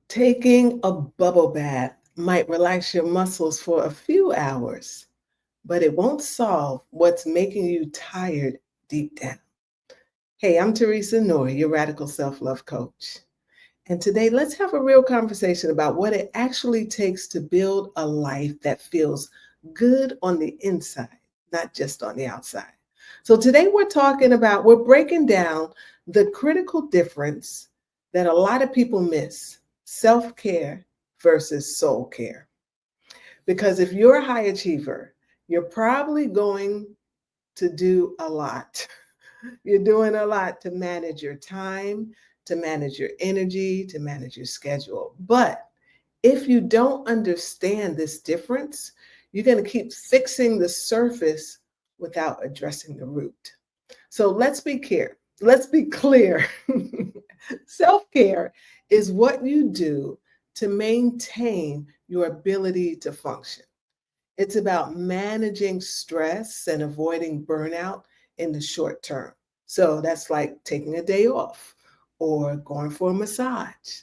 Taking a bubble bath might relax your muscles for a few hours, but it won't solve what's making you tired deep down. Hey, I'm Theresa Noye, your radical self-love coach. And today, let's have a real conversation about what it actually takes to build a life that feels good on the inside, not just on the outside. So today we're breaking down the critical difference that a lot of people miss: self-care versus soul care. Because if you're a high achiever, you're probably going to do a lot. You're doing a lot to manage your time, to manage your energy, to manage your schedule. But if you don't understand this difference, you're going to keep fixing the surface without addressing the root. So let's be clear. Let's be clear. Self-care is what you do to maintain your ability to function. It's about managing stress and avoiding burnout in the short term. So that's like taking a day off or going for a massage,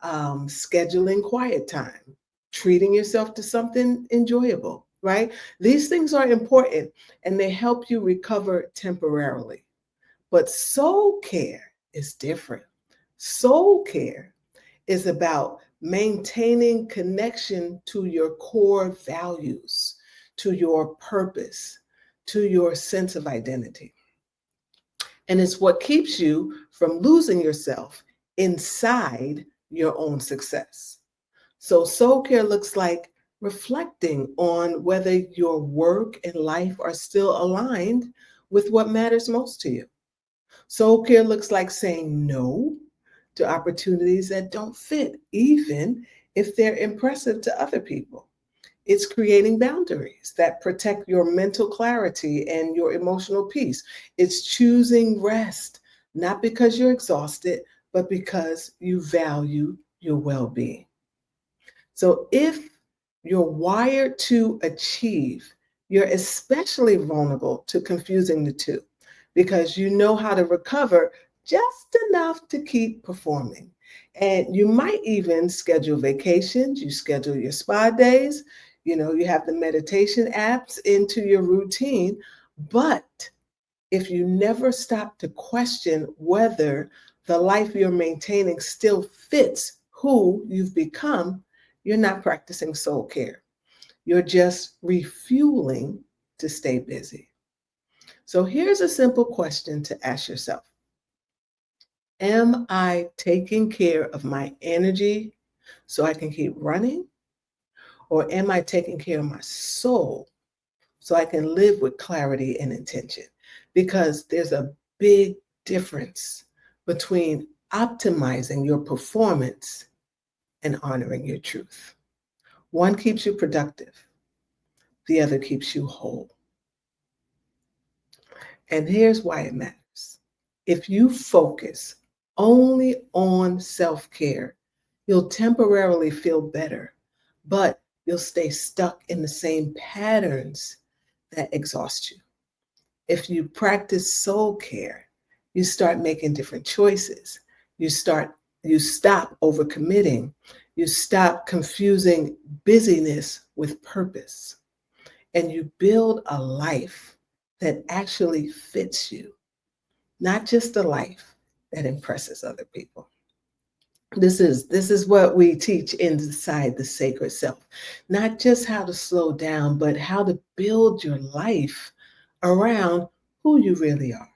scheduling quiet time, treating yourself to something enjoyable, right? These things are important and they help you recover temporarily. But soul care is different. Soul care is about maintaining connection to your core values, to your purpose, to your sense of identity. And it's what keeps you from losing yourself inside your own success. So, soul care looks like reflecting on whether your work and life are still aligned with what matters most to you. Soul care looks like saying no to opportunities that don't fit, even if they're impressive to other people. It's creating boundaries that protect your mental clarity and your emotional peace. It's choosing rest, not because you're exhausted, but because you value your well being. So if you're wired to achieve, you're especially vulnerable to confusing the two because you know how to recover just enough to keep performing. And you might even schedule vacations, you schedule your spa days, you have the meditation apps into your routine. But if you never stop to question whether the life you're maintaining still fits who you've become, you're not practicing soul care. You're just refueling to stay busy. So here's a simple question to ask yourself: am I taking care of my energy so I can keep running? Or am I taking care of my soul so I can live with clarity and intention? Because there's a big difference between optimizing your performance and honoring your truth. One keeps you productive, the other keeps you whole. And here's why it matters. If you focus only on self care, you'll temporarily feel better, but you'll stay stuck in the same patterns that exhaust you. If you practice soul care, you start making different choices. You stop overcommitting. You stop confusing busyness with purpose. And you build a life that actually fits you, not just a life that impresses other people. This is what we teach inside the sacred self. Not just how to slow down, but how to build your life around who you really are.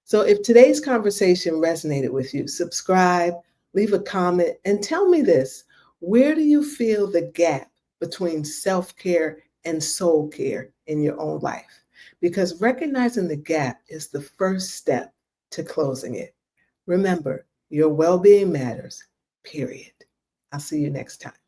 So if today's conversation resonated with you, subscribe, leave a comment, and tell me this: where do you feel the gap between self-care and soul care in your own life? Because recognizing the gap is the first step to closing it. Remember, your well-being matters, period. I'll see you next time.